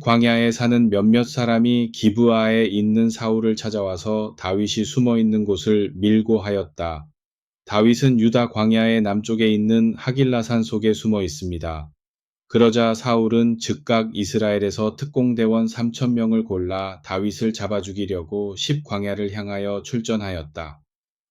광야에 사는 몇몇 사람이 기브아에 있는 사울을 찾아와서 다윗이 숨어 있는 곳을 밀고 하였다. 다윗은 유다 광야의 남쪽에 있는 하길라산 속에 숨어 있습니다. 그러자 사울은 즉각 이스라엘에서 특공대원 3,000명을 골라 다윗을 잡아 죽이려고 광야를 향하여 출전하였다.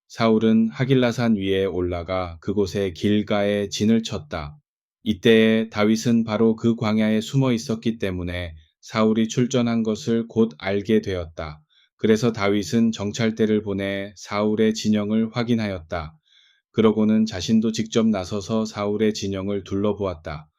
사울은 하길라산 위에 올라가 그곳에 길가에 진을 쳤다. 이때에 다윗은 바로 그 광야에 숨어 있었기 때문에 사울이 출전한 것을 곧 알게 되었다. 그래서 다윗은 정찰대를 보내 사울의 진영을 확인하였다. 그러고는 자신도 직접 나서서 사울의 진영을 둘러보았다.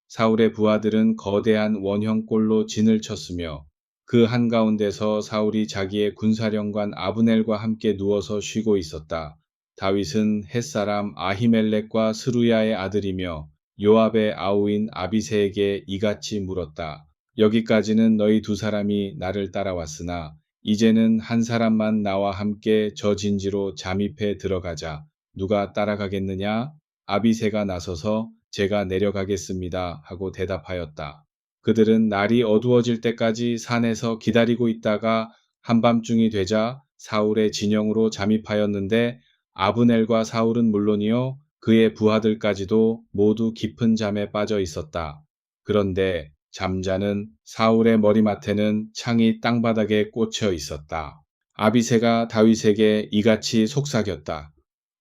사울의 부하들은 거대한 원형골로 진을 쳤으며 그 한가운데서 사울이 자기의 군사령관 아브넬과 함께 누워서 쉬고 있었다. 다윗은 햇사람 아히멜렉과 스루야의 아들이며 요압의 아우인 아비새에게 이같이 물었다. 여기까지는 너희 두 사람이 나를 따라왔으나 이제는 한 사람만 나와 함께 저 진지로 잠입해 들어가자. 누가 따라가겠느냐? 아비새가 나서서 제가 내려가겠습니다 하고 대답하였다. 그들은 날이 어두워질 때까지 산에서 기다리고 있다가 한밤중이 되자 사울의 진영으로 잠입하였는데 아브넬과 사울은 물론이요 그의 부하들까지도 모두 깊은 잠에 빠져 있었다. 그런데 잠자는 사울의 머리맡에는 창이 땅바닥에 꽂혀 있었다. 아비새가 다윗에게 이같이 속삭였다.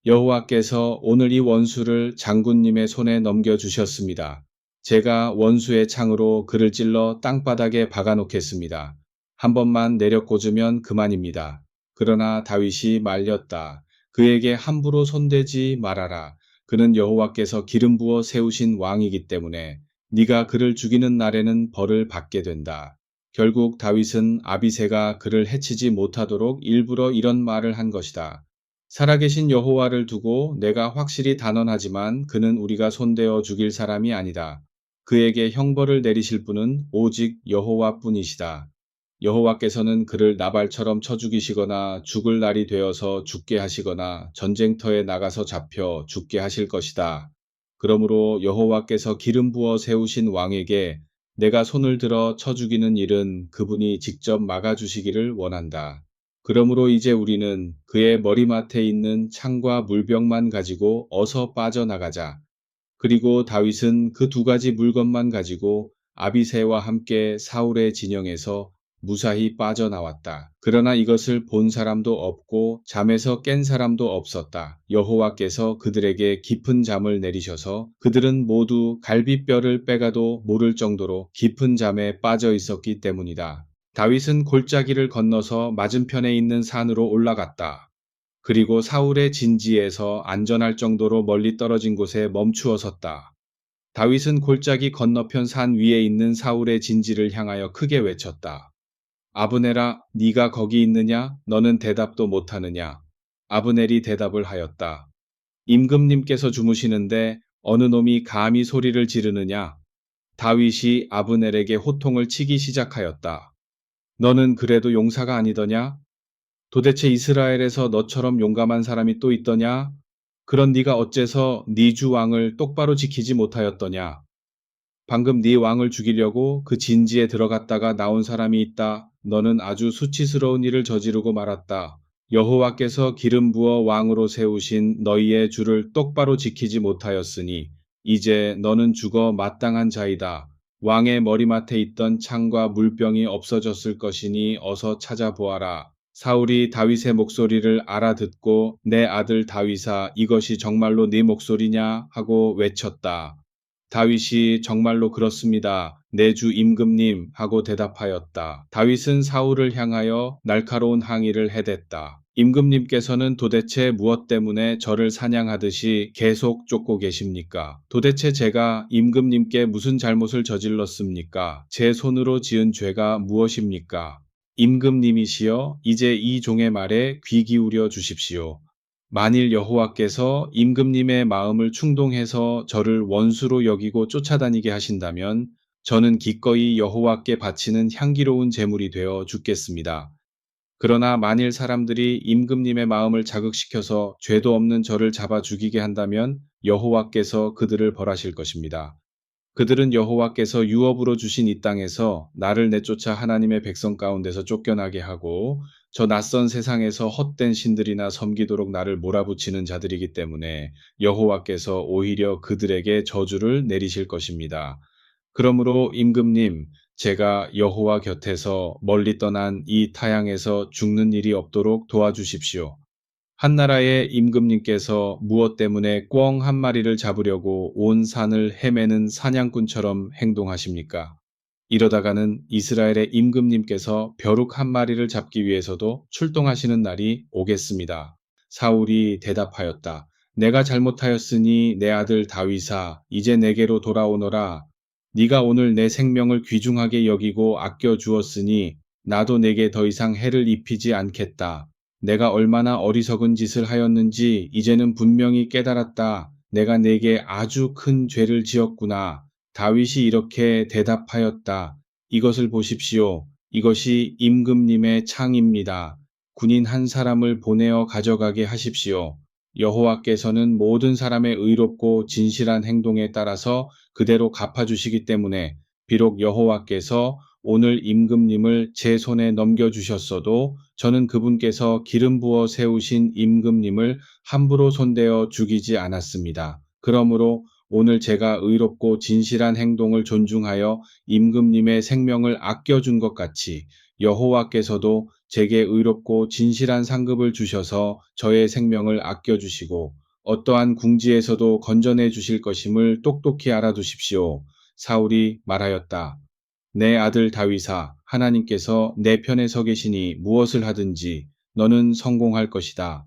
여호와께서 오늘 이 원수를 장군님의 손에 넘겨주셨습니다. 제가 원수의 창으로 그를 찔러 땅바닥에 박아놓겠습니다. 한 번만 내려 꽂으면 그만입니다. 그러나 다윗이 말렸다. 그에게 함부로 손대지 말아라. 그는 여호와께서 기름 부어 세우신 왕이기 때문에 네가 그를 죽이는 날에는 벌을 받게 된다. 결국 다윗은 아비새가 그를 해치지 못하도록 일부러 이런 말을 한 것이다. 살아계신 여호와를 두고 내가 확실히 단언하지만 그는 우리가 손대어 죽일 사람이 아니다. 그에게 형벌을 내리실 분은 오직 여호와뿐이시다. 여호와께서는 그를 나발처럼 쳐 죽이시거나 죽을 날이 되어서 죽게 하시거나 전쟁터에 나가서 잡혀 죽게 하실 것이다. 그러므로 여호와께서 기름 부어 세우신 왕에게 내가 손을 들어 쳐 죽이는 일은 그분이 직접 막아주시기를 원한다. 그러므로 이제 우리는 그의 머리맡에 있는 창과 물병만 가지고 어서 빠져나가자. 그리고 다윗은 그 두 가지 물건만 가지고 아비새와 함께 사울의 진영에서 무사히 빠져나왔다. 그러나 이것을 본 사람도 없고 잠에서 깬 사람도 없었다. 여호와께서 그들에게 깊은 잠을 내리셔서 그들은 모두 갈비뼈를 빼가도 모를 정도로 깊은 잠에 빠져 있었기 때문이다. 다윗은 골짜기를 건너서 맞은편에 있는 산으로 올라갔다. 그리고 사울의 진지에서 안전할 정도로 멀리 떨어진 곳에 멈추어 섰다. 다윗은 골짜기 건너편 산 위에 있는 사울의 진지를 향하여 크게 외쳤다. 아브넬아, 네가 거기 있느냐? 너는 대답도 못하느냐? 아브넬이 대답을 하였다. 임금님께서 주무시는데 어느 놈이 감히 소리를 지르느냐? 다윗이 아브넬에게 호통을 치기 시작하였다. 너는 그래도 용사가 아니더냐? 도대체 이스라엘에서 너처럼 용감한 사람이 또 있더냐? 그런 네가 어째서 네 주 왕을 똑바로 지키지 못하였더냐? 방금 네 왕을 죽이려고 그 진지에 들어갔다가 나온 사람이 있다. 너는 아주 수치스러운 일을 저지르고 말았다. 여호와께서 기름 부어 왕으로 세우신 너희의 주를 똑바로 지키지 못하였으니 이제 너는 죽어 마땅한 자이다. 왕의 머리맡에 있던 창과 물병이 없어졌을 것이니 어서 찾아보아라. 사울이 다윗의 목소리를 알아듣고 내 아들 다윗아 이것이 정말로 네 목소리냐 하고 외쳤다. 다윗이 정말로 그렇습니다. 내 주 임금님 하고 대답하였다. 다윗은 사울을 향하여 날카로운 항의를 해댔다. 임금님께서는 도대체 무엇 때문에 저를 사냥하듯이 계속 쫓고 계십니까? 도대체 제가 임금님께 무슨 잘못을 저질렀습니까? 제 손으로 지은 죄가 무엇입니까? 임금님이시여 이제 이 종의 말에 귀 기울여 주십시오. 만일 여호와께서 임금님의 마음을 충동해서 저를 원수로 여기고 쫓아다니게 하신다면 저는 기꺼이 여호와께 바치는 향기로운 제물이 되어 죽겠습니다. 그러나 만일 사람들이 임금님의 마음을 자극시켜서 죄도 없는 저를 잡아 죽이게 한다면 여호와께서 그들을 벌하실 것입니다. 그들은 여호와께서 유업으로 주신 이 땅에서 나를 내쫓아 하나님의 백성 가운데서 쫓겨나게 하고 저 낯선 세상에서 헛된 신들이나 섬기도록 나를 몰아붙이는 자들이기 때문에 여호와께서 오히려 그들에게 저주를 내리실 것입니다. 그러므로 임금님, 제가 여호와 곁에서 멀리 떠난 이 타향에서 죽는 일이 없도록 도와주십시오. 한나라의 임금님께서 무엇 때문에 꿩 한 마리를 잡으려고 온 산을 헤매는 사냥꾼처럼 행동하십니까? 이러다가는 이스라엘의 임금님께서 벼룩 한 마리를 잡기 위해서도 출동하시는 날이 오겠습니다. 사울이 대답하였다. 내가 잘못하였으니 내 아들 다윗아, 이제 내게로 돌아오너라. 네가 오늘 내 생명을 귀중하게 여기고 아껴 주었으니 나도 내게 더 이상 해를 입히지 않겠다. 내가 얼마나 어리석은 짓을 하였는지 이제는 분명히 깨달았다. 내가 내게 아주 큰 죄를 지었구나. 다윗이 이렇게 대답하였다. 이것을 보십시오. 이것이 임금님의 창입니다. 군인 한 사람을 보내어 가져가게 하십시오. 여호와께서는 모든 사람의 의롭고 진실한 행동에 따라서 그대로 갚아주시기 때문에 비록 여호와께서 오늘 임금님을 제 손에 넘겨주셨어도 저는 그분께서 기름 부어 세우신 임금님을 함부로 손대어 죽이지 않았습니다. 그러므로 오늘 제가 의롭고 진실한 행동을 존중하여 임금님의 생명을 아껴준 것 같이 여호와께서도 제게 의롭고 진실한 상급을 주셔서 저의 생명을 아껴주시고 어떠한 궁지에서도 건져내 주실 것임을 똑똑히 알아두십시오. 사울이 말하였다. 내 아들 다윗아, 하나님께서 내 편에 서 계시니 무엇을 하든지 너는 성공할 것이다.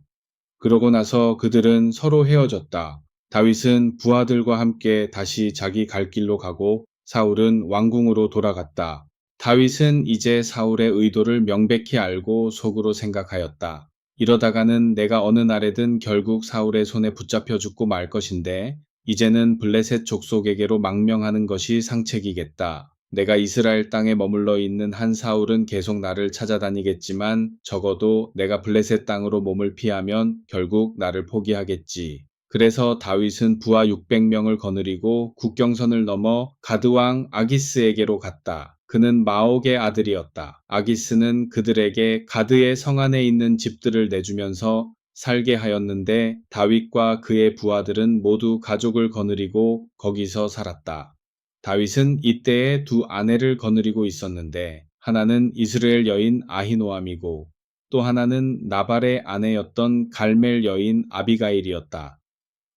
그러고 나서 그들은 서로 헤어졌다. 다윗은 부하들과 함께 다시 자기 갈 길로 가고 사울은 왕궁으로 돌아갔다. 다윗은 이제 사울의 의도를 명백히 알고 속으로 생각하였다. 이러다가는 내가 어느 날에든 결국 사울의 손에 붙잡혀 죽고 말 것인데 이제는 블레셋 족속에게로 망명하는 것이 상책이겠다. 내가 이스라엘 땅에 머물러 있는 한 사울은 계속 나를 찾아다니겠지만 적어도 내가 블레셋 땅으로 몸을 피하면 결국 나를 포기하겠지. 그래서 다윗은 부하 600명을 거느리고 국경선을 넘어 가드왕 아기스에게로 갔다. 그는 마옥의 아들이었다. 아기스는 그들에게 가드의 성 안에 있는 집들을 내주면서 살게 하였는데 다윗과 그의 부하들은 모두 가족을 거느리고 거기서 살았다. 다윗은 이때에 두 아내를 거느리고 있었는데 하나는 이스라엘 여인 아히노암이고 또 하나는 나발의 아내였던 갈멜 여인 아비가일이었다.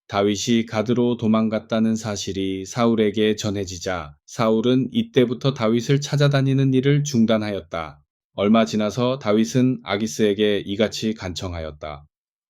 다윗이 가드로 도망갔다는 사실이 사울에게 전해지자 사울은 이때부터 다윗을 찾아다니는 일을 중단하였다. 얼마 지나서 다윗은 아기스에게 이같이 간청하였다.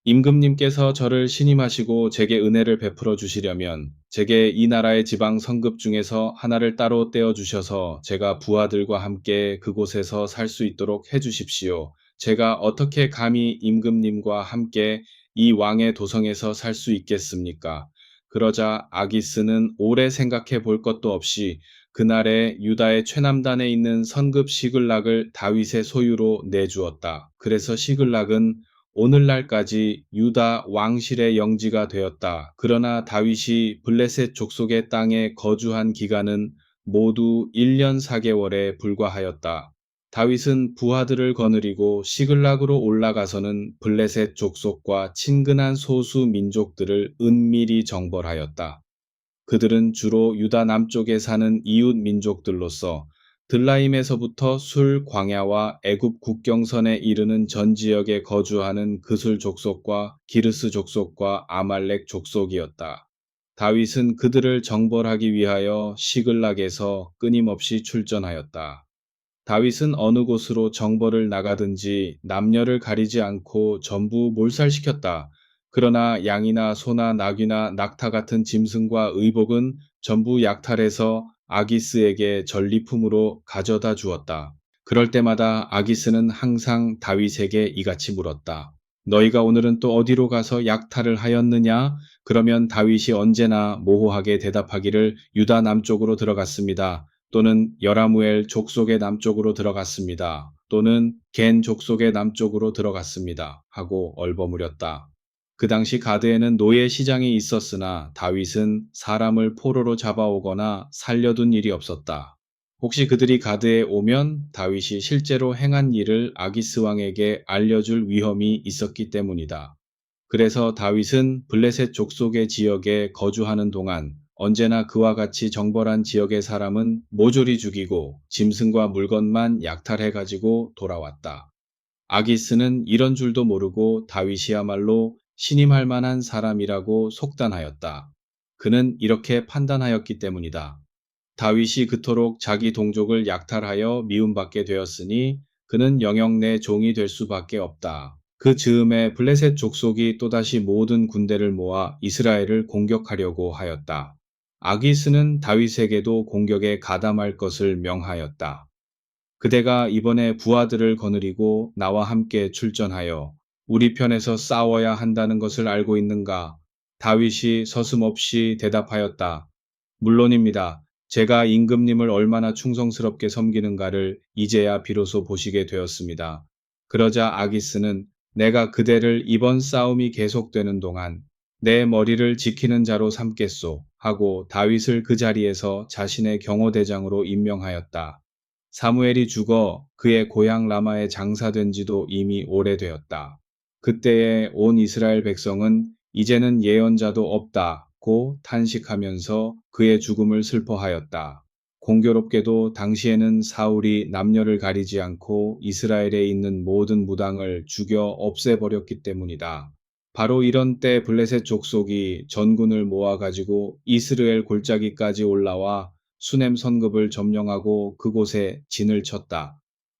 임금님께서 저를 신임하시고 제게 은혜를 베풀어 주시려면 제게 이 나라의 지방 성급 중에서 하나를 따로 떼어 주셔서 제가 부하들과 함께 그곳에서 살 수 있도록 해 주십시오. 제가 어떻게 감히 임금님과 함께 이 왕의 도성에서 살 수 있겠습니까? 그러자 아기스는 오래 생각해 볼 것도 없이 그날에 유다의 최남단에 있는 선급 시글락을 다윗의 소유로 내주었다. 그래서 시글락은 오늘날까지 유다 왕실의 영지가 되었다. 그러나 다윗이 블레셋 족속의 땅에 거주한 기간은 모두 1년 4개월에 불과하였다. 다윗은 부하들을 거느리고 시글락으로 올라가서는 블레셋 족속과 친근한 소수 민족들을 은밀히 정벌하였다. 그들은 주로 유다 남쪽에 사는 이웃 민족들로서 들라임에서부터 술 광야와 애굽 국경선에 이르는 전 지역에 거주하는 그술 족속과 기르스 족속과 아말렉 족속이었다. 다윗은 그들을 정벌하기 위하여 시글락에서 끊임없이 출전하였다. 다윗은 어느 곳으로 정벌을 나가든지 남녀를 가리지 않고 전부 몰살시켰다. 그러나 양이나 소나 나귀나 낙타 같은 짐승과 의복은 전부 약탈해서 아기스에게 전리품으로 가져다 주었다. 그럴 때마다 아기스는 항상 다윗에게 이같이 물었다. 너희가 오늘은 또 어디로 가서 약탈을 하였느냐? 그러면 다윗이 언제나 모호하게 대답하기를 유다 남쪽으로 들어갔습니다. 또는 여라무엘 족속의 남쪽으로 들어갔습니다. 또는 겐 족속의 남쪽으로 들어갔습니다. 하고 얼버무렸다. 그 당시 가드에는 노예 시장이 있었으나 다윗은 사람을 포로로 잡아오거나 살려둔 일이 없었다. 혹시 그들이 가드에 오면 다윗이 실제로 행한 일을 아기스 왕에게 알려줄 위험이 있었기 때문이다. 그래서 다윗은 블레셋 족속의 지역에 거주하는 동안 언제나 그와 같이 정벌한 지역의 사람은 모조리 죽이고 짐승과 물건만 약탈해 가지고 돌아왔다. 아기스는 이런 줄도 모르고 다윗이야말로 신임할 만한 사람이라고 속단하였다. 그는 이렇게 판단하였기 때문이다. 다윗이 그토록 자기 동족을 약탈하여 미움받게 되었으니 그는 영영 내 종이 될 수밖에 없다. 그 즈음에 블레셋 족속이 또다시 모든 군대를 모아 이스라엘을 공격하려고 하였다. 아기스는 다윗에게도 공격에 가담할 것을 명하였다. 그대가 이번에 부하들을 거느리고 나와 함께 출전하여 우리 편에서 싸워야 한다는 것을 알고 있는가? 다윗이 서슴없이 대답하였다. 물론입니다. 제가 임금님을 얼마나 충성스럽게 섬기는가를 이제야 비로소 보시게 되었습니다. 그러자 아기스는 내가 그대를 이번 싸움이 계속되는 동안 내 머리를 지키는 자로 삼겠소 하고 다윗을 그 자리에서 자신의 경호대장으로 임명하였다. 사무엘이 죽어 그의 고향 라마에 장사된 지도 이미 오래되었다. 그때에 온 이스라엘 백성은 이제는 예언자도 없다고 탄식하면서 그의 죽음을 슬퍼하였다. 공교롭게도 당시에는 사울이 남녀를 가리지 않고 이스라엘에 있는 모든 무당을 죽여 없애버렸기 때문이다. 바로 이런 때 블레셋 족속이 전군을 모아가지고 이스라엘 골짜기까지 올라와 수넴 성읍을 점령하고 그곳에 진을 쳤다.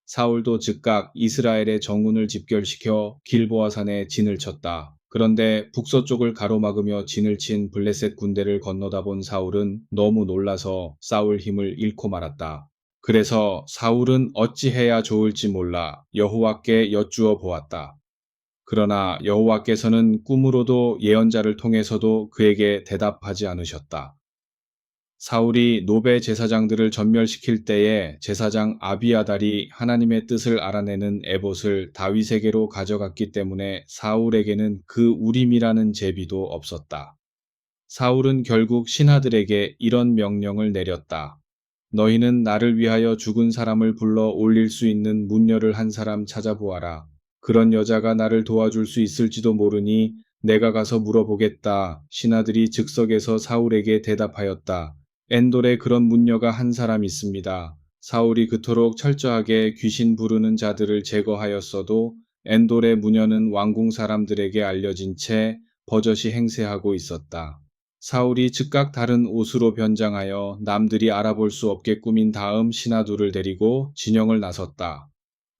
사울도 즉각 이스라엘의 정군을 집결시켜 길보아산에 진을 쳤다. 그런데 북서쪽을 가로막으며 진을 친 블레셋 군대를 건너다 본 사울은 너무 놀라서 싸울 힘을 잃고 말았다. 그래서 사울은 어찌해야 좋을지 몰라 여호와께 여쭈어 보았다. 그러나 여호와께서는 꿈으로도 예언자를 통해서도 그에게 대답하지 않으셨다. 사울이 노베 제사장들을 전멸시킬 때에 제사장 아비아달이 하나님의 뜻을 알아내는 에봇을 다윗에게로 가져갔기 때문에 사울에게는 그 우림이라는 제비도 없었다. 사울은 결국 신하들에게 이런 명령을 내렸다. 너희는 나를 위하여 죽은 사람을 불러 올릴 수 있는 문녀를 한 사람 찾아보아라. 그런 여자가 나를 도와줄 수 있을지도 모르니 내가 가서 물어보겠다. 신하들이 즉석에서 사울에게 대답하였다. 엔돌에 그런 문녀가 한 사람 있습니다. 사울이 그토록 철저하게 귀신 부르는 자들을 제거하였어도 엔돌의 무녀는 왕궁 사람들에게 알려진 채 버젓이 행세하고 있었다. 사울이 즉각 다른 옷으로 변장하여 남들이 알아볼 수 없게 꾸민 다음 신하들을 데리고 진영을 나섰다.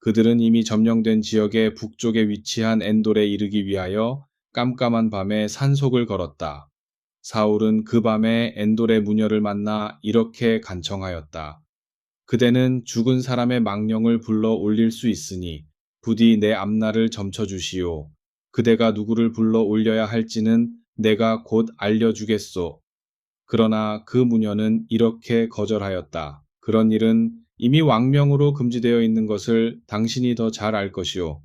그들은 이미 점령된 지역의 북쪽에 위치한 엔돌에 이르기 위하여 깜깜한 밤에 산속을 걸었다. 사울은 그 밤에 엔돌의 무녀를 만나 이렇게 간청하였다. 그대는 죽은 사람의 망령을 불러 올릴 수 있으니 부디 내 앞날을 점쳐주시오. 그대가 누구를 불러 올려야 할지는 내가 곧 알려주겠소. 그러나 그 무녀는 이렇게 거절하였다. 그런 일은 이미 왕명으로 금지되어 있는 것을 당신이 더 잘 알 것이오.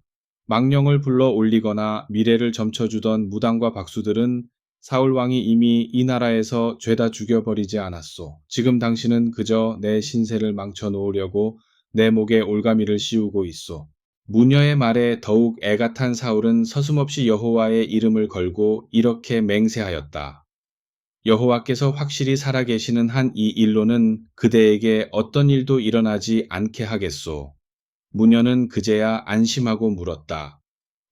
망령을 불러 올리거나 미래를 점쳐주던 무당과 박수들은 사울 왕이 이미 이 나라에서 죄다 죽여버리지 않았소. 지금 당신은 그저 내 신세를 망쳐 놓으려고 내 목에 올가미를 씌우고 있소. 무녀의 말에 더욱 애가 탄 사울은 서슴없이 여호와의 이름을 걸고 이렇게 맹세하였다. 여호와께서 확실히 살아계시는 한 이 일로는 그대에게 어떤 일도 일어나지 않게 하겠소. 무녀는 그제야 안심하고 물었다.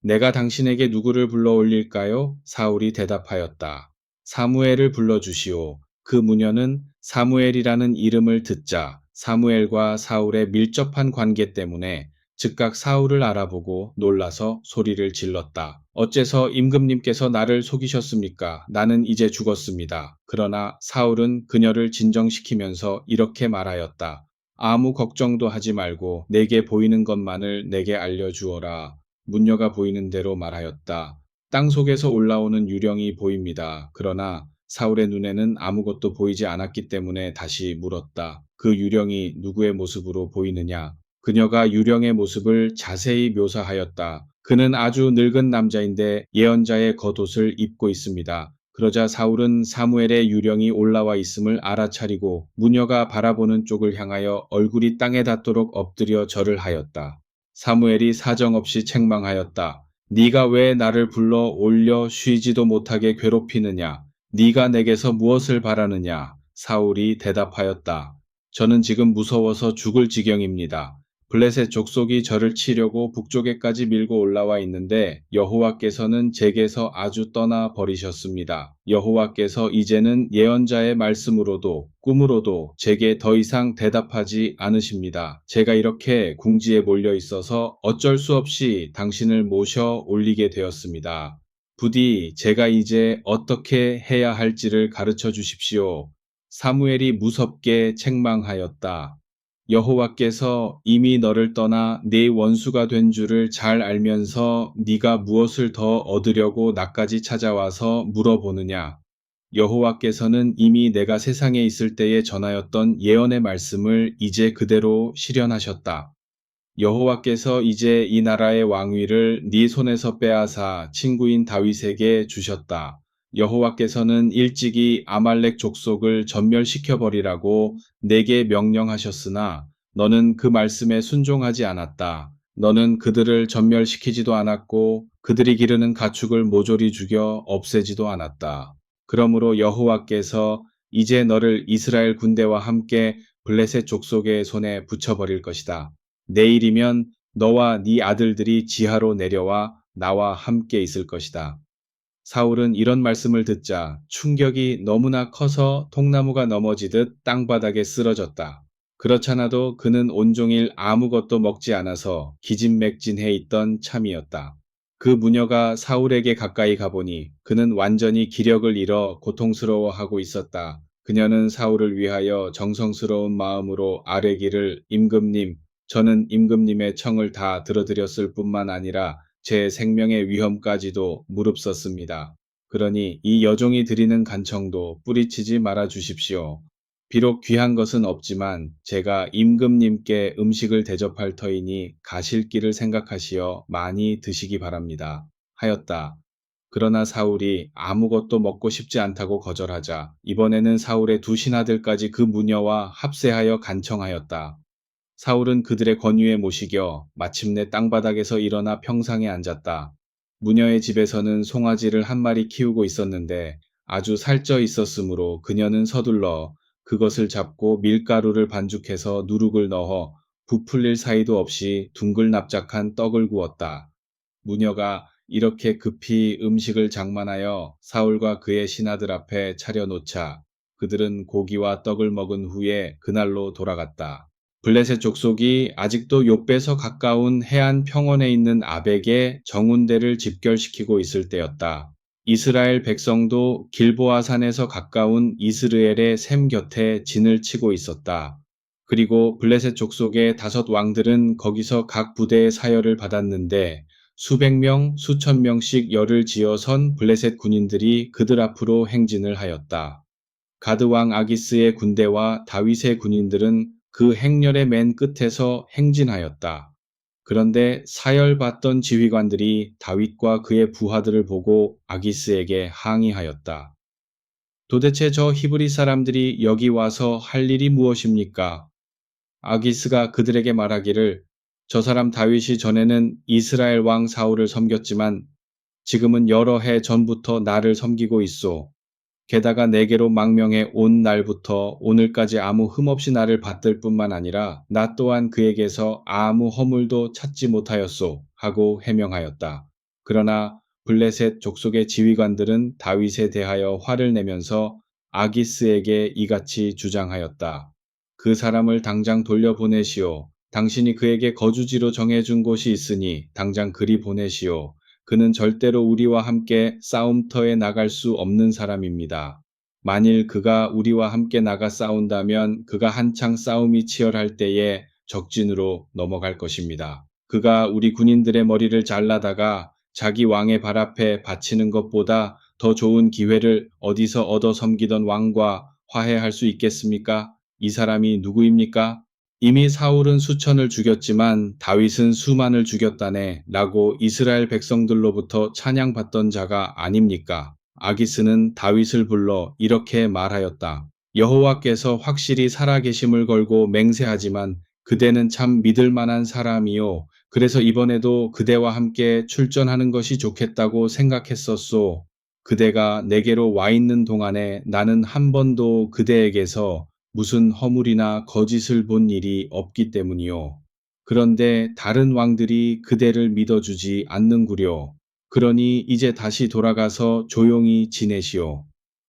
내가 당신에게 누구를 불러 올릴까요? 사울이 대답하였다. 사무엘을 불러주시오. 그 무녀는 사무엘이라는 이름을 듣자 사무엘과 사울의 밀접한 관계 때문에 즉각 사울을 알아보고 놀라서 소리를 질렀다. 어째서 임금님께서 나를 속이셨습니까? 나는 이제 죽었습니다. 그러나 사울은 그녀를 진정시키면서 이렇게 말하였다. 아무 걱정도 하지 말고 내게 보이는 것만을 내게 알려주어라. 문녀가 보이는 대로 말하였다. 땅 속에서 올라오는 유령이 보입니다. 그러나 사울의 눈에는 아무것도 보이지 않았기 때문에 다시 물었다. 그 유령이 누구의 모습으로 보이느냐? 그녀가 유령의 모습을 자세히 묘사하였다. 그는 아주 늙은 남자인데 예언자의 겉옷을 입고 있습니다. 그러자 사울은 사무엘의 유령이 올라와 있음을 알아차리고 무녀가 바라보는 쪽을 향하여 얼굴이 땅에 닿도록 엎드려 절을 하였다. 사무엘이 사정없이 책망하였다. 네가 왜 나를 불러 올려 쉬지도 못하게 괴롭히느냐? 네가 내게서 무엇을 바라느냐? 사울이 대답하였다. 저는 지금 무서워서 죽을 지경입니다. 블레셋 족속이 저를 치려고 북쪽에까지 밀고 올라와 있는데 여호와께서는 제게서 아주 떠나 버리셨습니다. 여호와께서 이제는 예언자의 말씀으로도 꿈으로도 제게 더 이상 대답하지 않으십니다. 제가 이렇게 궁지에 몰려 있어서 어쩔 수 없이 당신을 모셔 올리게 되었습니다. 부디 제가 이제 어떻게 해야 할지를 가르쳐 주십시오. 사무엘이 무섭게 책망하였다. 여호와께서 이미 너를 떠나 네 원수가 된 줄을 잘 알면서 네가 무엇을 더 얻으려고 나까지 찾아와서 물어보느냐? 여호와께서는 이미 내가 세상에 있을 때에 전하였던 예언의 말씀을 이제 그대로 실현하셨다. 여호와께서 이제 이 나라의 왕위를 네 손에서 빼앗아 친구인 다윗에게 주셨다. 여호와께서는 일찍이 아말렉 족속을 전멸시켜 버리라고 내게 명령하셨으나 너는 그 말씀에 순종하지 않았다. 너는 그들을 전멸시키지도 않았고 그들이 기르는 가축을 모조리 죽여 없애지도 않았다. 그러므로 여호와께서 이제 너를 이스라엘 군대와 함께 블레셋 족속의 손에 붙여버릴 것이다. 내일이면 너와 네 아들들이 지하로 내려와 나와 함께 있을 것이다. 사울은 이런 말씀을 듣자 충격이 너무나 커서 통나무가 넘어지듯 땅바닥에 쓰러졌다. 그렇잖아도 그는 온종일 아무것도 먹지 않아서 기진맥진해 있던 참이었다. 그 무녀가 사울에게 가까이 가보니 그는 완전히 기력을 잃어 고통스러워하고 있었다. 그녀는 사울을 위하여 정성스러운 마음으로 아뢰기를 임금님, 저는 임금님의 청을 다 들어드렸을 뿐만 아니라 제 생명의 위험까지도 무릅썼습니다. 그러니 이 여종이 드리는 간청도 뿌리치지 말아 주십시오. 비록 귀한 것은 없지만 제가 임금님께 음식을 대접할 터이니 가실 길을 생각하시어 많이 드시기 바랍니다. 하였다. 그러나 사울이 아무것도 먹고 싶지 않다고 거절하자 이번에는 사울의 두 신하들까지 그 무녀와 합세하여 간청하였다. 사울은 그들의 권위에 모시겨 마침내 땅바닥에서 일어나 평상에 앉았다. 무녀의 집에서는 송아지를 한 마리 키우고 있었는데 아주 살쪄 있었으므로 그녀는 서둘러 그것을 잡고 밀가루를 반죽해서 누룩을 넣어 부풀릴 사이도 없이 둥글 납작한 떡을 구웠다. 무녀가 이렇게 급히 음식을 장만하여 사울과 그의 신하들 앞에 차려놓자 그들은 고기와 떡을 먹은 후에 그날로 돌아갔다. 블레셋 족속이 아직도 욥배서 가까운 해안 평원에 있는 아벡에 정운대를 집결시키고 있을 때였다. 이스라엘 백성도 길보아 산에서 가까운 이스르엘의 샘 곁에 진을 치고 있었다. 그리고 블레셋 족속의 5왕들은 거기서 각 부대의 사열을 받았는데 수백 명, 수천 명씩 열을 지어 선 블레셋 군인들이 그들 앞으로 행진을 하였다. 가드 왕 아기스의 군대와 다윗의 군인들은 그 행렬의 맨 끝에서 행진하였다. 그런데 사열받던 지휘관들이 다윗과 그의 부하들을 보고 아기스에게 항의하였다. 도대체 저 히브리 사람들이 여기 와서 할 일이 무엇입니까? 아기스가 그들에게 말하기를 저 사람 다윗이 전에는 이스라엘 왕 사울을 섬겼지만 지금은 여러 해 전부터 나를 섬기고 있소. 게다가 내게로 망명해 온 날부터 오늘까지 아무 흠없이 나를 받들 뿐만 아니라 나 또한 그에게서 아무 허물도 찾지 못하였소 하고 해명하였다. 그러나 블레셋 족속의 지휘관들은 다윗에 대하여 화를 내면서 아기스에게 이같이 주장하였다. 그 사람을 당장 돌려보내시오. 당신이 그에게 거주지로 정해준 곳이 있으니 당장 그리 보내시오. 그는 절대로 우리와 함께 싸움터에 나갈 수 없는 사람입니다. 만일 그가 우리와 함께 나가 싸운다면 그가 한창 싸움이 치열할 때에 적진으로 넘어갈 것입니다. 그가 우리 군인들의 머리를 잘라다가 자기 왕의 발 앞에 바치는 것보다 더 좋은 기회를 어디서 얻어 섬기던 왕과 화해할 수 있겠습니까? 이 사람이 누구입니까? 이미 사울은 수천을 죽였지만 다윗은 수만을 죽였다네 라고 이스라엘 백성들로부터 찬양받던 자가 아닙니까? 아기스는 다윗을 불러 이렇게 말하였다. 여호와께서 확실히 살아계심을 걸고 맹세하지만 그대는 참 믿을 만한 사람이요. 그래서 이번에도 그대와 함께 출전하는 것이 좋겠다고 생각했었소. 그대가 내게로 와 있는 동안에 나는 한 번도 그대에게서 무슨 허물이나 거짓을 본 일이 없기 때문이요. 그런데 다른 왕들이 그대를 믿어주지 않는구려. 그러니 이제 다시 돌아가서 조용히 지내시오.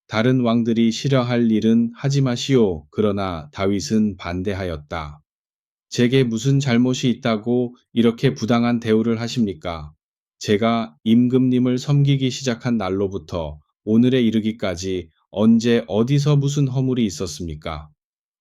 다른 왕들이 싫어할 일은 하지 마시오. 그러나 다윗은 반대하였다. 제게 무슨 잘못이 있다고 이렇게 부당한 대우를 하십니까? 제가 임금님을 섬기기 시작한 날로부터 오늘에 이르기까지 언제 어디서 무슨 허물이 있었습니까?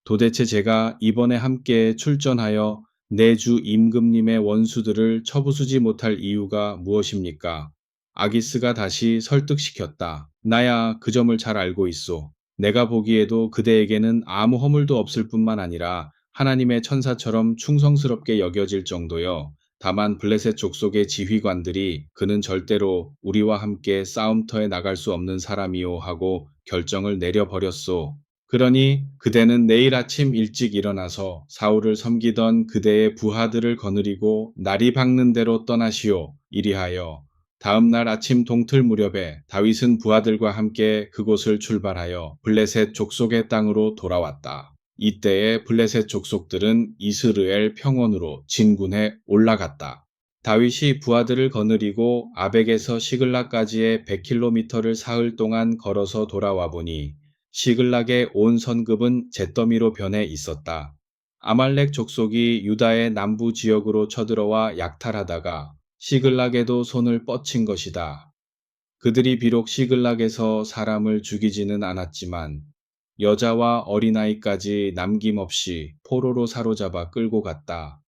도대체 제가 이번에 함께 출전하여 내주 임금님의 원수들을 쳐부수지 못할 이유가 무엇입니까? 아기스가 다시 설득시켰다. 나야 그 점을 잘 알고 있소. 내가 보기에도 그대에게는 아무 허물도 없을 뿐만 아니라 하나님의 천사처럼 충성스럽게 여겨질 정도요. 다만 블레셋 족속의 지휘관들이 그는 절대로 우리와 함께 싸움터에 나갈 수 없는 사람이요 하고 결정을 내려버렸소. 그러니 그대는 내일 아침 일찍 일어나서 사울을 섬기던 그대의 부하들을 거느리고 날이 밝는 대로 떠나시오. 이리하여 다음 날 아침 동틀 무렵에 다윗은 부하들과 함께 그곳을 출발하여 블레셋 족속의 땅으로 돌아왔다. 이때에 블레셋 족속들은 이스르엘 평원으로 진군해 올라갔다. 다윗이 부하들을 거느리고 아벡에서 시글락까지의 100km를 사흘 동안 걸어서 돌아와 보니 시글락의 온 성읍은 잿더미로 변해 있었다. 아말렉 족속이 유다의 남부 지역으로 쳐들어와 약탈하다가 시글락에도 손을 뻗친 것이다. 그들이 비록 시글락에서 사람을 죽이지는 않았지만 여자와 어린아이까지 남김없이 포로로 사로잡아 끌고 갔다.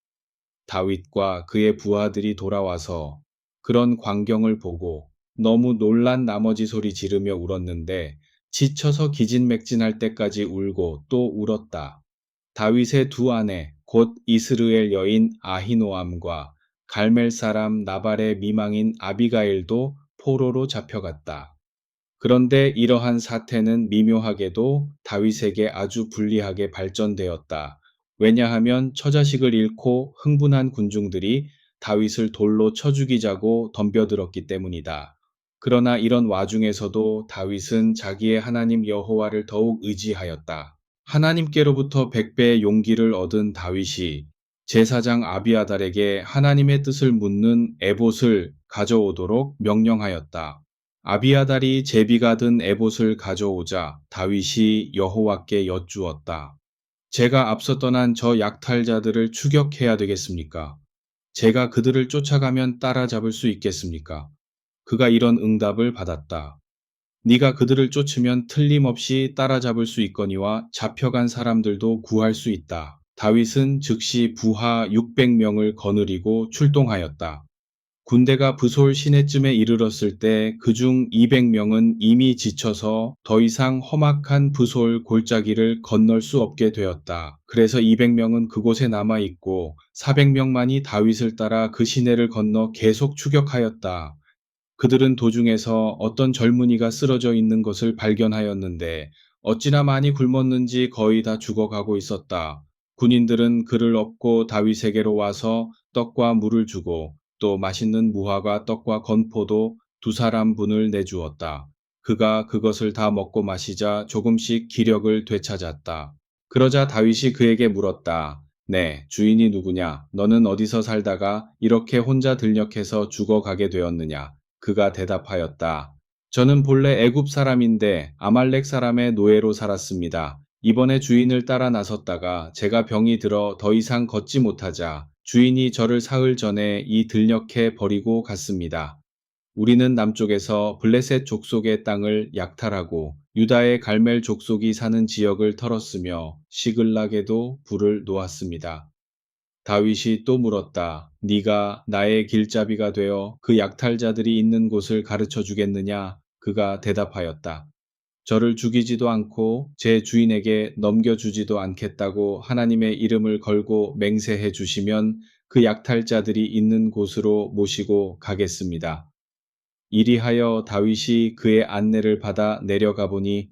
다윗과 그의 부하들이 돌아와서 그런 광경을 보고 너무 놀란 나머지 소리 지르며 울었는데 지쳐서 기진맥진할 때까지 울고 또 울었다. 다윗의 두 아내 곧 이스르엘 여인 아히노암과 갈멜 사람 나발의 미망인 아비가일도 포로로 잡혀갔다. 그런데 이러한 사태는 미묘하게도 다윗에게 아주 불리하게 발전되었다. 왜냐하면 처자식을 잃고 흥분한 군중들이 다윗을 돌로 쳐 죽이자고 덤벼들었기 때문이다. 그러나 이런 와중에서도 다윗은 자기의 하나님 여호와를 더욱 의지하였다. 하나님께로부터 100배의 용기를 얻은 다윗이 제사장 아비아달에게 하나님의 뜻을 묻는 에봇을 가져오도록 명령하였다. 아비아달이 제비가 든 에봇을 가져오자 다윗이 여호와께 여쭈었다. 제가 앞서 떠난 저 약탈자들을 추격해야 되겠습니까? 제가 그들을 쫓아가면 따라잡을 수 있겠습니까? 그가 이런 응답을 받았다. 네가 그들을 쫓으면 틀림없이 따라잡을 수 있거니와 잡혀간 사람들도 구할 수 있다. 다윗은 즉시 부하 600명을 거느리고 출동하였다. 군대가 브솔 시내쯤에 이르렀을 때 그중 200명은 이미 지쳐서 더 이상 험악한 브솔 골짜기를 건널 수 없게 되었다. 그래서 200명은 그곳에 남아 있고 400명만이 다윗을 따라 그 시내를 건너 계속 추격하였다. 그들은 도중에서 어떤 젊은이가 쓰러져 있는 것을 발견하였는데 어찌나 많이 굶었는지 거의 다 죽어가고 있었다. 군인들은 그를 업고 다윗에게로 와서 떡과 물을 주고 또 맛있는 무화과 떡과 건포도 두 사람 분을 내주었다. 그가 그것을 다 먹고 마시자 조금씩 기력을 되찾았다. 그러자 다윗이 그에게 물었다. 네, 주인이 누구냐? 너는 어디서 살다가 이렇게 혼자 들녘에서 죽어가게 되었느냐? 그가 대답하였다. 저는 본래 애굽 사람인데 아말렉 사람의 노예로 살았습니다. 이번에 주인을 따라 나섰다가 제가 병이 들어 더 이상 걷지 못하자 주인이 저를 사흘 전에 이 들녘에 버리고 갔습니다. 우리는 남쪽에서 블레셋 족속의 땅을 약탈하고 유다의 갈멜 족속이 사는 지역을 털었으며 시글락에도 불을 놓았습니다. 다윗이 또 물었다. 네가 나의 길잡이가 되어 그 약탈자들이 있는 곳을 가르쳐 주겠느냐? 그가 대답하였다. 저를 죽이지도 않고 제 주인에게 넘겨주지도 않겠다고 하나님의 이름을 걸고 맹세해 주시면 그 약탈자들이 있는 곳으로 모시고 가겠습니다. 이리하여 다윗이 그의 안내를 받아 내려가 보니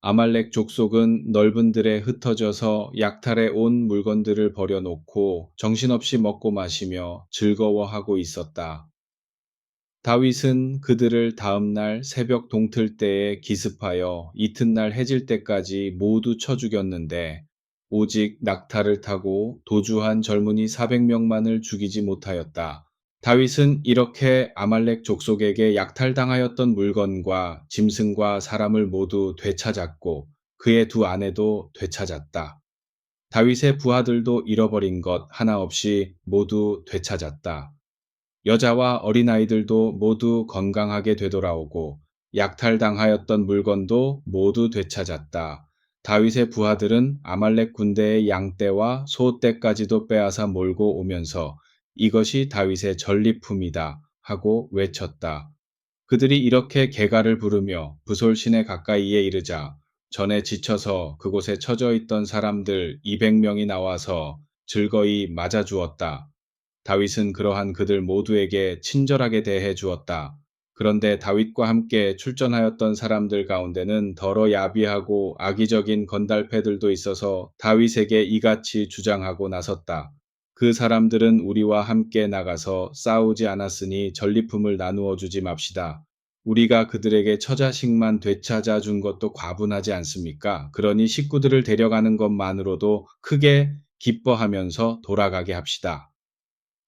아말렉 족속은 넓은 들에 흩어져서 약탈해 온 물건들을 버려놓고 정신없이 먹고 마시며 즐거워하고 있었다. 다윗은 그들을 다음 날 새벽 동틀 때에 기습하여 이튿날 해질 때까지 모두 쳐 죽였는데 오직 낙타를 타고 도주한 젊은이 400명만을 죽이지 못하였다. 다윗은 이렇게 아말렉 족속에게 약탈당하였던 물건과 짐승과 사람을 모두 되찾았고 그의 두 아내도 되찾았다. 다윗의 부하들도 잃어버린 것 하나 없이 모두 되찾았다. 여자와 어린아이들도 모두 건강하게 되돌아오고 약탈당하였던 물건도 모두 되찾았다. 다윗의 부하들은 아말렉 군대의 양떼와 소떼까지도 빼앗아 몰고 오면서 이것이 다윗의 전리품이다 하고 외쳤다. 그들이 이렇게 개가를 부르며 부솔신에 가까이에 이르자 전에 지쳐서 그곳에 처져 있던 사람들 200명이 나와서 즐거이 맞아 주었다. 다윗은 그러한 그들 모두에게 친절하게 대해 주었다. 그런데 다윗과 함께 출전하였던 사람들 가운데는 더러 야비하고 악의적인 건달패들도 있어서 다윗에게 이같이 주장하고 나섰다. 그 사람들은 우리와 함께 나가서 싸우지 않았으니 전리품을 나누어 주지 맙시다. 우리가 그들에게 처자식만 되찾아 준 것도 과분하지 않습니까? 그러니 식구들을 데려가는 것만으로도 크게 기뻐하면서 돌아가게 합시다.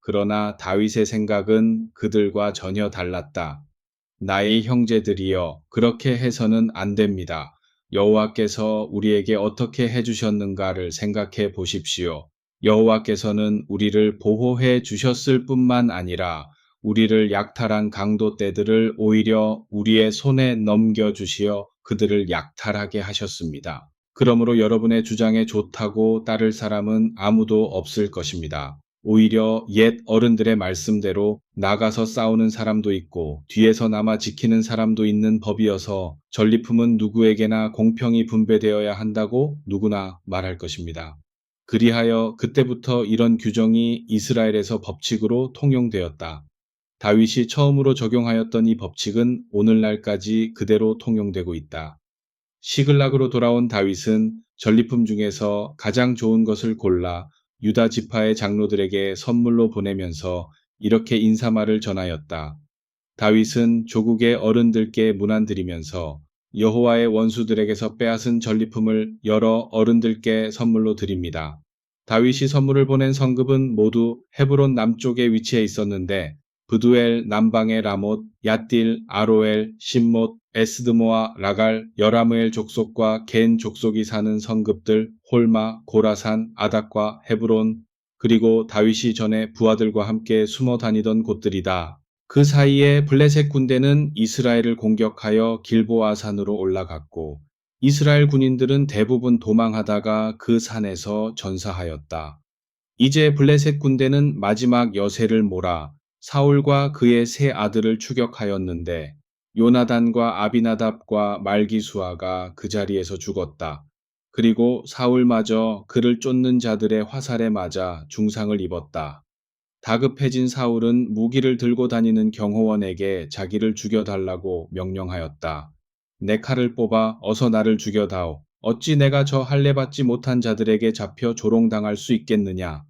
그러나 다윗의 생각은 그들과 전혀 달랐다. 나의 형제들이여, 그렇게 해서는 안 됩니다. 여호와께서 우리에게 어떻게 해주셨는가를 생각해 보십시오. 여호와께서는 우리를 보호해 주셨을 뿐만 아니라 우리를 약탈한 강도 떼들을 오히려 우리의 손에 넘겨주시어 그들을 약탈하게 하셨습니다. 그러므로 여러분의 주장에 좋다고 따를 사람은 아무도 없을 것입니다. 오히려 옛 어른들의 말씀대로 나가서 싸우는 사람도 있고 뒤에서 남아 지키는 사람도 있는 법이어서 전리품은 누구에게나 공평히 분배되어야 한다고 누구나 말할 것입니다. 그리하여 그때부터 이런 규정이 이스라엘에서 법칙으로 통용되었다. 다윗이 처음으로 적용하였던 이 법칙은 오늘날까지 그대로 통용되고 있다. 시글락으로 돌아온 다윗은 전리품 중에서 가장 좋은 것을 골라 유다 지파의 장로들에게 선물로 보내면서 이렇게 인사말을 전하였다. 다윗은 조국의 어른들께 문안드리면서 여호와의 원수들에게서 빼앗은 전리품을 여러 어른들께 선물로 드립니다. 다윗이 선물을 보낸 성읍은 모두 헤브론 남쪽에 위치해 있었는데 브두엘 남방의 라못, 얏딜, 아로엘, 심못, 에스드모아, 라갈, 여라무엘 족속과 겐 족속이 사는 성읍들 홀마, 고라산, 아닥과 헤브론, 그리고 다윗이 전에 부하들과 함께 숨어 다니던 곳들이다. 그 사이에 블레셋 군대는 이스라엘을 공격하여 길보아 산으로 올라갔고 이스라엘 군인들은 대부분 도망하다가 그 산에서 전사하였다. 이제 블레셋 군대는 마지막 여세를 몰아 사울과 그의 세 아들을 추격하였는데 요나단과 아비나답과 말기수아가 그 자리에서 죽었다. 그리고 사울마저 그를 쫓는 자들의 화살에 맞아 중상을 입었다. 다급해진 사울은 무기를 들고 다니는 경호원에게 자기를 죽여달라고 명령하였다. 내 칼을 뽑아 어서 나를 죽여다오. 어찌 내가 저 할례받지 못한 자들에게 잡혀 조롱당할 수 있겠느냐.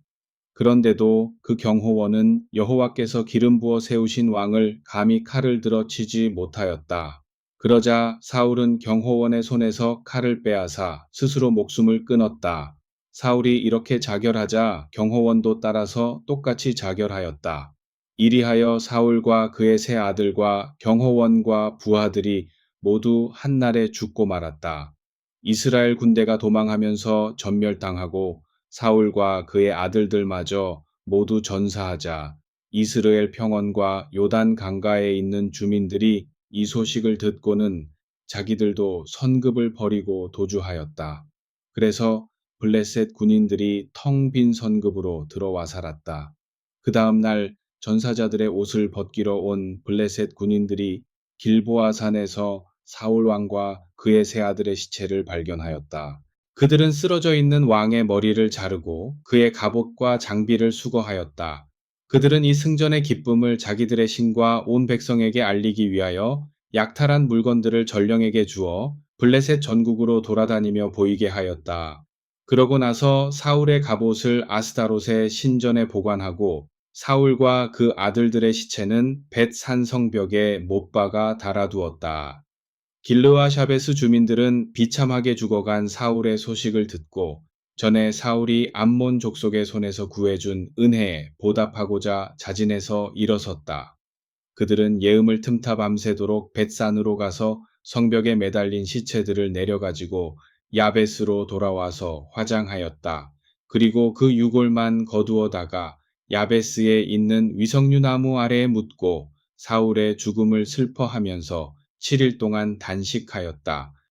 그런데도 그 경호원은 여호와께서 기름 부어 세우신 왕을 감히 칼을 들어 치지 못하였다. 그러자 사울은 경호원의 손에서 칼을 빼앗아 스스로 목숨을 끊었다. 사울이 이렇게 자결하자 경호원도 따라서 똑같이 자결하였다. 이리하여 사울과 그의 세 아들과 경호원과 부하들이 모두 한날에 죽고 말았다. 이스라엘 군대가 도망하면서 전멸당하고 사울과 그의 아들들마저 모두 전사하자 이스라엘 평원과 요단 강가에 있는 주민들이 이 소식을 듣고는 자기들도 선급을 버리고 도주하였다. 그래서 블레셋 군인들이 텅 빈 선급으로 들어와 살았다. 그 다음 날 전사자들의 옷을 벗기러 온 블레셋 군인들이 길보아 산에서 사울 왕과 그의 세 아들의 시체를 발견하였다. 그들은 쓰러져 있는 왕의 머리를 자르고 그의 갑옷과 장비를 수거하였다. 그들은 이 승전의 기쁨을 자기들의 신과 온 백성에게 알리기 위하여 약탈한 물건들을 전령에게 주어 블레셋 전국으로 돌아다니며 보이게 하였다. 그러고 나서 사울의 갑옷을 아스다롯의 신전에 보관하고 사울과 그 아들들의 시체는 벳 산성벽에 못 박아 달아두었다. 길르와 샤베스 주민들은 비참하게 죽어간 사울의 소식을 듣고 전에 사울이 암몬 족속의 손에서 구해준 은혜에 보답하고자 자진해서 일어섰다. 그들은 예음을 틈타 밤새도록 벳산으로 가서 성벽에 매달린 시체들을 내려가지고 야베스로 돌아와서 화장하였다. 그리고 그 유골만 거두어다가 야베스에 있는 위석류 나무 아래에 묻고 사울의 죽음을 슬퍼하면서 7일 동안 단식하였다.